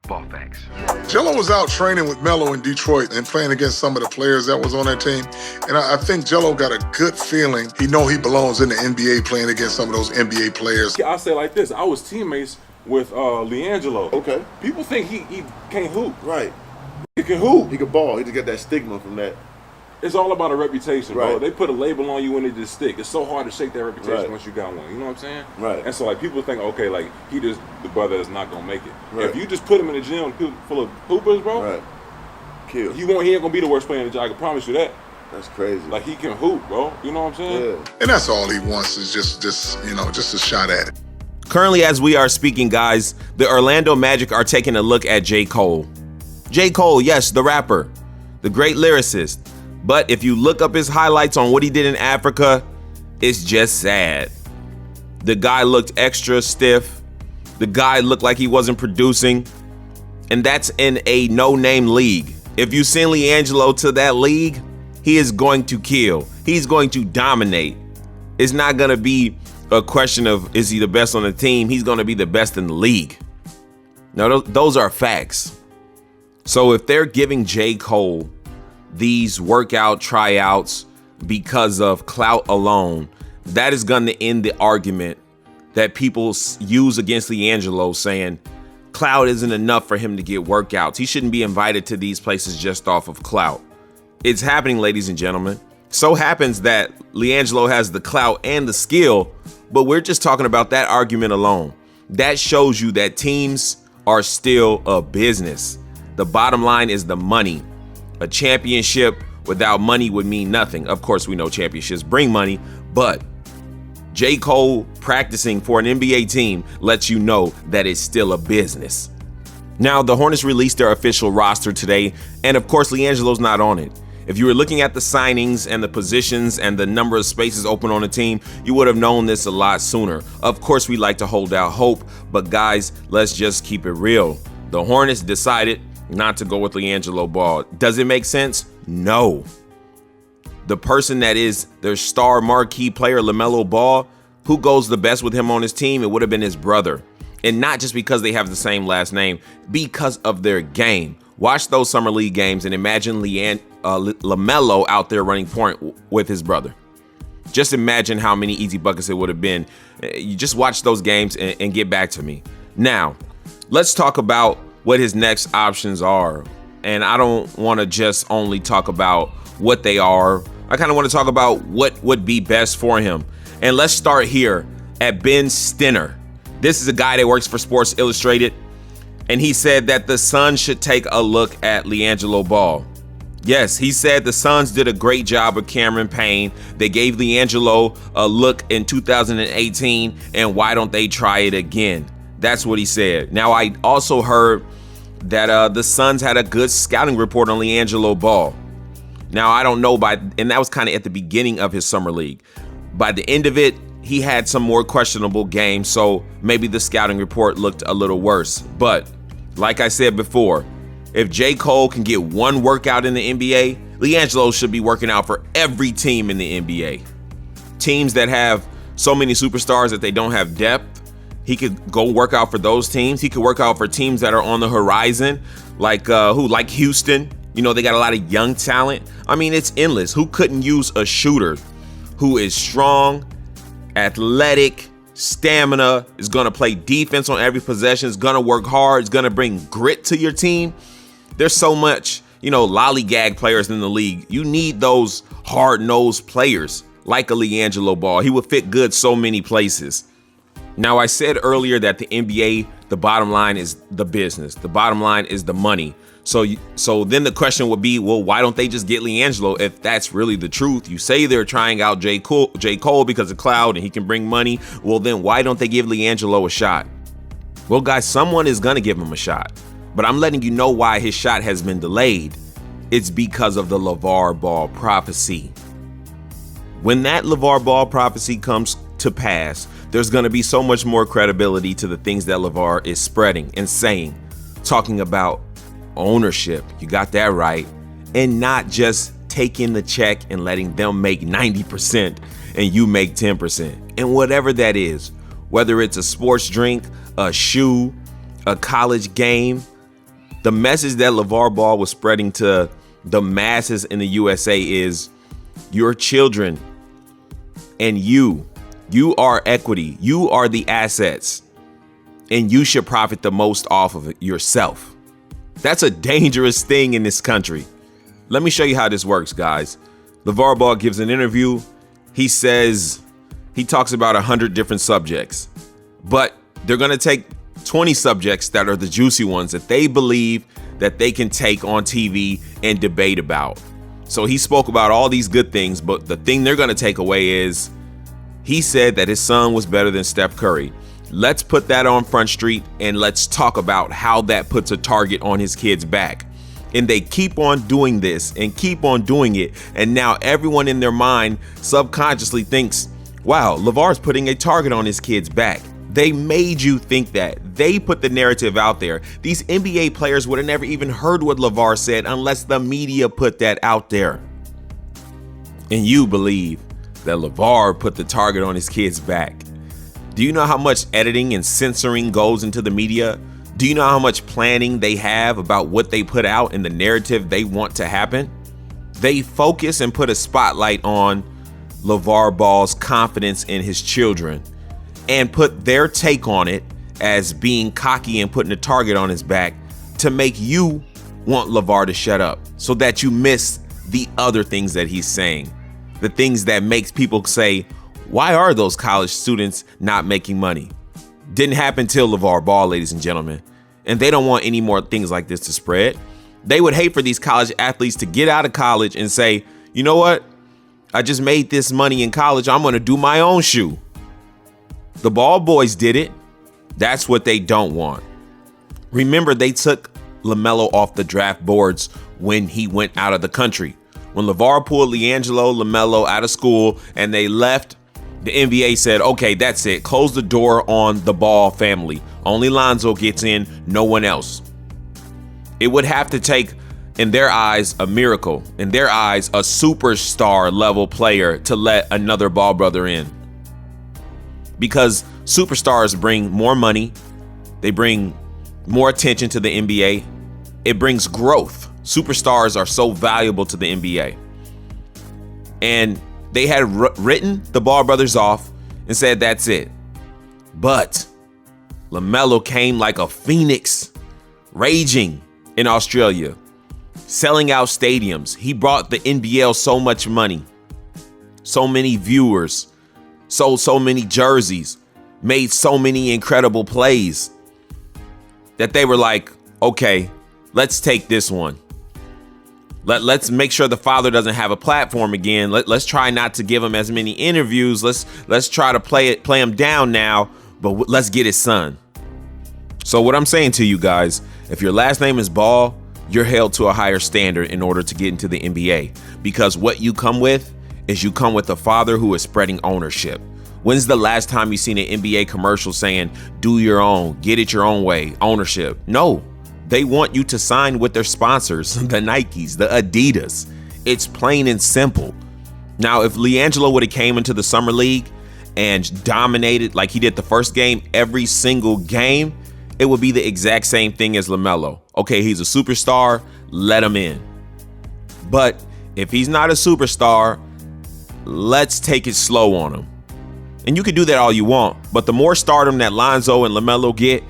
Ball facts. Jello was out training with Melo in Detroit and playing against some of the players that was on that team. And I think Jello got a good feeling. He belongs in the NBA playing against some of those NBA players. I'll say it like this. I was teammates with Liangelo. Okay. People think he can't hoop. Right. He can hoop. He can ball. He just got that stigma from that. It's all about a reputation, bro. Right. They put a label on you and it just stick. It's so hard to shake that reputation Right. once you got one. You know what I'm saying? Right. And so like people think, okay, like he just the brother that's not gonna make it. Right. If you just put him in a gym full of hoopers, bro, Right. Kill. he ain't gonna be the worst player in the gym. I can promise you that. That's crazy. Like he can hoop, bro. You know what I'm saying? Yeah. And that's all he wants is just a shot at it. Currently, as we are speaking, guys, the Orlando Magic are taking a look at J. Cole. J. Cole, yes, the rapper, the great lyricist. But if you look up his highlights on what he did in Africa, it's just sad. The guy looked extra stiff. The guy looked like he wasn't producing. And that's in a no-name league. If you send Liangelo to that league, he is going to kill. He's going to dominate. It's not going to be a question of is he the best on the team? He's going to be the best in the league. Now, those are facts. So if they're giving J. Cole these workout tryouts because of clout alone, that is going to end the argument that people use against Liangelo, saying clout isn't enough for him to get workouts. He shouldn't be invited to these places just off of clout. It's happening, ladies and gentlemen. So happens that Liangelo has the clout and the skill, but we're just talking about that argument alone. That shows you that teams are still a business. The bottom line is the money. A championship without money would mean nothing. Of course, we know championships bring money, but J. Cole practicing for an NBA team lets you know that it's still a business. Now, the Hornets released their official roster today, and of course, Liangelo's not on it. If you were looking at the signings and the positions and the number of spaces open on the team, you would have known this a lot sooner. Of course, we like to hold out hope, but guys, let's just keep it real. The Hornets decided not to go with Liangelo Ball. Does it make sense? No. The person that is their star marquee player, LaMelo Ball, who goes the best with him on his team? It would have been his brother. And not just because they have the same last name, because of their game. Watch those summer league games and imagine LaMelo out there running point with his brother. Just imagine how many easy buckets it would have been. You just watch those games and get back to me. Now, let's talk about what his next options are. And I don't want to just only talk about what they are. I kind of want to talk about what would be best for him. And let's start here at Ben Stenner. This is a guy that works for Sports Illustrated. And he said that the Suns should take a look at Liangelo Ball. Yes, he said the Suns did a great job with Cameron Payne. They gave Liangelo a look in 2018, and why don't they try it again? That's what he said. Now, I also heard that the Suns had a good scouting report on Liangelo Ball. Now, I don't know and that was kind of at the beginning of his summer league. By the end of it, he had some more questionable games, so maybe the scouting report looked a little worse. But like I said before, if J. Cole can get one workout in the NBA, Liangelo should be working out for every team in the NBA. Teams that have so many superstars that they don't have depth, he could go work out for those teams. He could work out for teams that are on the horizon, like Houston. You know, they got a lot of young talent. I mean, it's endless. Who couldn't use a shooter who is strong, athletic, stamina, is going to play defense on every possession, is going to work hard, is going to bring grit to your team? There's so much, lollygag players in the league. You need those hard-nosed players like a Liangelo Ball. He would fit good so many places. Now, I said earlier that the NBA, the bottom line is the business. The bottom line is the money. So then the question would be, well, why don't they just get Liangelo if that's really the truth? You say they're trying out J. Cole because of Clout and he can bring money. Well, then why don't they give Liangelo a shot? Well, guys, someone is going to give him a shot. But I'm letting you know why his shot has been delayed. It's because of the Lavar Ball prophecy. When that Lavar Ball prophecy comes to pass, there's going to be so much more credibility to the things that Lavar is spreading and saying, talking about ownership. You got that right. And not just taking the check and letting them make 90% and you make 10%. And whatever that is, whether it's a sports drink, a shoe, a college game, The message that Lavar Ball was spreading to the masses in the USA is your children and you are equity. You are the assets, and you should profit the most off of it yourself. That's a dangerous thing in this country. Let me show you how this works, guys. Lavar Ball gives an interview. He says he talks about 100 different subjects, but they're going to take 20 subjects that are the juicy ones that they believe that they can take on TV and debate about. So he spoke about all these good things, but the thing they're going to take away is he said that his son was better than Steph Curry. Let's put that on Front Street and let's talk about how that puts a target on his kid's back. And they keep on doing this and keep on doing it. And now everyone in their mind subconsciously thinks, wow, Lavar's putting a target on his kid's back. They made you think that. They put the narrative out there. These NBA players would have never even heard what Lavar said unless the media put that out there. And you believe that Lavar put the target on his kid's back. Do you know how much editing and censoring goes into the media? Do you know how much planning they have about what they put out and the narrative they want to happen? They focus and put a spotlight on Lavar Ball's confidence in his children and put their take on it as being cocky and putting a target on his back to make you want Lavar to shut up so that you miss the other things that he's saying. The things that makes people say, why are those college students not making money? Didn't happen till Lavar Ball, ladies and gentlemen. And they don't want any more things like this to spread. They would hate for these college athletes to get out of college and say, you know what? I just made this money in college. I'm going to do my own shoe. The Ball boys did it. That's what they don't want. Remember, they took LaMelo off the draft boards when he went out of the country. When LaVar pulled LaMelo out of school and they left, the NBA said, okay, that's it. Close the door on the Ball family. Only Lonzo gets in, no one else. It would have to take, in their eyes, a miracle. In their eyes, a superstar level player to let another Ball brother in. Because superstars bring more money. They bring more attention to the NBA. It brings growth. Superstars are so valuable to the NBA. And they had written the Ball brothers off and said, that's it. But LaMelo came like a phoenix, raging in Australia, selling out stadiums. He brought the NBL so much money, so many viewers, sold so many jerseys, made so many incredible plays that they were like, okay, let's take this one. Let's make sure the father doesn't have a platform again. Let's try not to give him as many interviews. Let's try to play him down now, but let's get his son. So what I'm saying to you guys, if your last name is Ball, you're held to a higher standard in order to get into the NBA, because what you come with is you come with a father who is spreading ownership. When's the last time you seen an NBA commercial saying, do your own, get it your own way, ownership? No. They want you to sign with their sponsors, the Nikes, the Adidas. It's plain and simple. Now, if Liangelo would have came into the summer league and dominated like he did the first game, every single game, it would be the exact same thing as LaMelo. Okay, he's a superstar, let him in. But if he's not a superstar, let's take it slow on him. And you can do that all you want, but the more stardom that Lonzo and LaMelo get,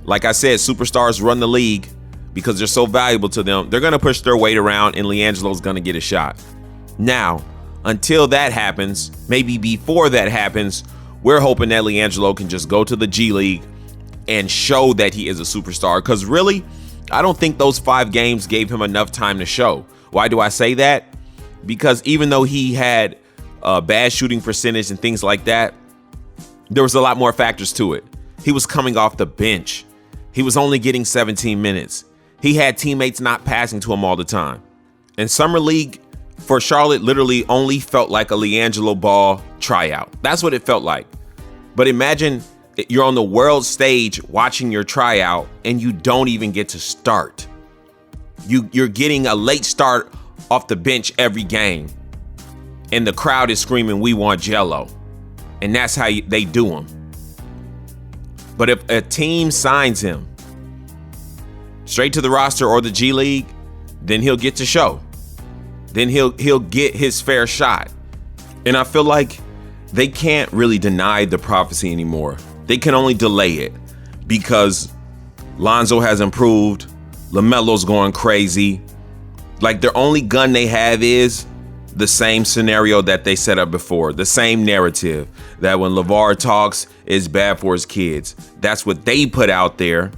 like I said, superstars run the league because they're so valuable to them. They're going to push their weight around and Liangelo's going to get a shot. Now, until that happens, maybe before that happens, we're hoping that Liangelo can just go to the G League and show that he is a superstar. Because really, I don't think those 5 games gave him enough time to show. Why do I say that? Because even though he had a bad shooting percentage and things like that, there was a lot more factors to it. He was coming off the bench. He was only getting 17 minutes. He had teammates not passing to him all the time. And Summer League for Charlotte literally only felt like a Liangelo Ball tryout. That's what it felt like. But imagine you're on the world stage watching your tryout and you don't even get to start. You're getting a late start off the bench every game. And the crowd is screaming, we want Jello. And that's how they do him. But if a team signs him straight to the roster or the G League, then he'll get to show. Then he'll get his fair shot. And I feel like they can't really deny the prophecy anymore. They can only delay it because Lonzo has improved. LaMelo's going crazy. Like, their only gun they have is the same scenario that they set up before, the same narrative that when LaVar talks, it's bad for his kids. That's what they put out there.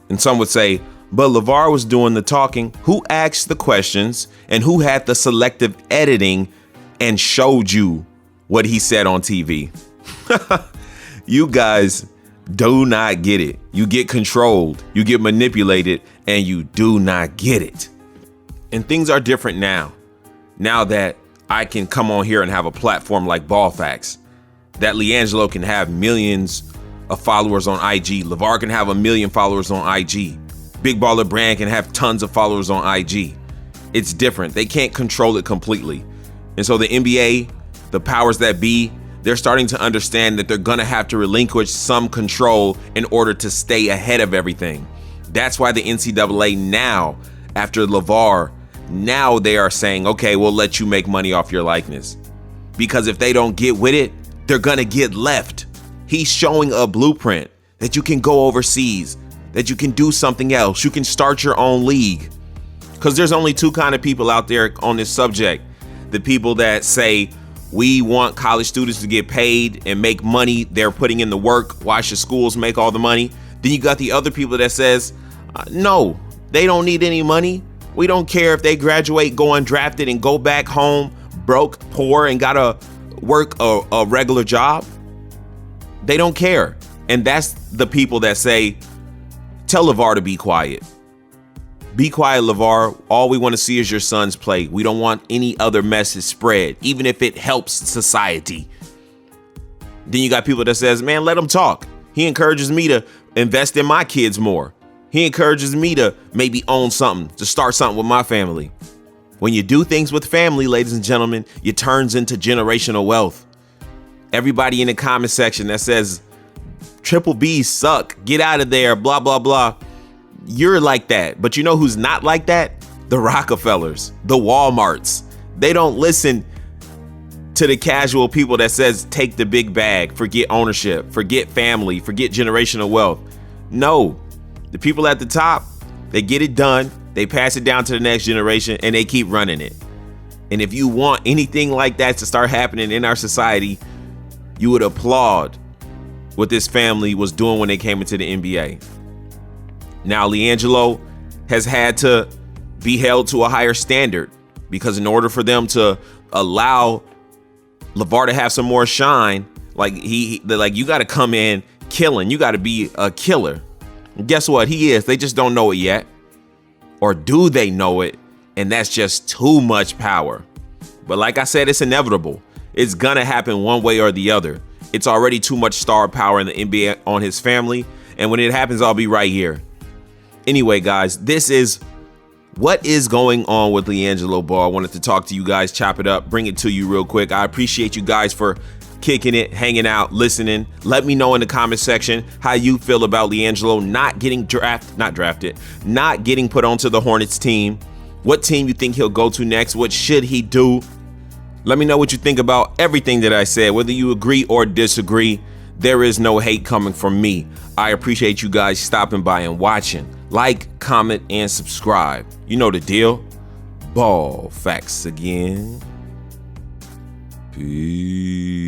And some would say, but LaVar was doing the talking. Who asked the questions and who had the selective editing and showed you what he said on TV? You guys do not get it. You get controlled, you get manipulated, and you do not get it. And things are different now. Now that I can come on here and have a platform like Ball Facts, that Liangelo can have millions of followers on IG. LaVar can have 1 million followers on IG. Big Baller Brand can have tons of followers on IG. It's different. They can't control it completely. And so the NBA, the powers that be, they're starting to understand that they're going to have to relinquish some control in order to stay ahead of everything. That's why the NCAA now, after LaVar, now they are saying, okay, we'll let you make money off your likeness. Because if they don't get with it, they're going to get left. He's showing a blueprint that you can go overseas, that you can do something else. You can start your own league. Because there's only two kind of people out there on this subject. The people that say, we want college students to get paid and make money. They're putting in the work. Why should schools make all the money? Then you got the other people that says, no, they don't need any money. We don't care if they graduate, go undrafted, and go back home broke, poor, and gotta work a regular job. They don't care. And that's the people that say, tell LaVar to be quiet. Be quiet, LaVar. All we want to see is your sons play. We don't want any other message spread, even if it helps society. Then you got people that says, man, let him talk. He encourages me to invest in my kids more. He encourages me to maybe own something, to start something with my family. When you do things with family, ladies and gentlemen, it turns into generational wealth. Everybody in the comment section that says, Triple B's suck, get out of there, blah, blah, blah. You're like that. But you know who's not like that? The Rockefellers, the Walmarts. They don't listen to the casual people that says, take the big bag, forget ownership, forget family, forget generational wealth. No, the people at the top, they get it done. They pass it down to the next generation and they keep running it. And if you want anything like that to start happening in our society, you would applaud what this family was doing when they came into the NBA. Now, Liangelo has had to be held to a higher standard because in order for them to allow LaVar to have some more shine, you got to come in killing. You got to be a killer. And guess what? He is. They just don't know it yet. Or do they know it? And that's just too much power. But like I said, it's inevitable. It's going to happen one way or the other. It's already too much star power in the NBA on his family. And when it happens, I'll be right here. Anyway, guys, this is what is going on with Liangelo Ball. I wanted to talk to you guys, chop it up, bring it to you real quick. I appreciate you guys for kicking it, hanging out, listening. Let me know in the comment section how you feel about Liangelo not getting not getting put onto the Hornets team. What team you think he'll go to next? What should he do? Let me know what you think about everything that I said, whether you agree or disagree. There is no hate coming from me. I appreciate you guys stopping by and watching. Like, comment, and subscribe. You know the deal. Ball Facts again. Peace.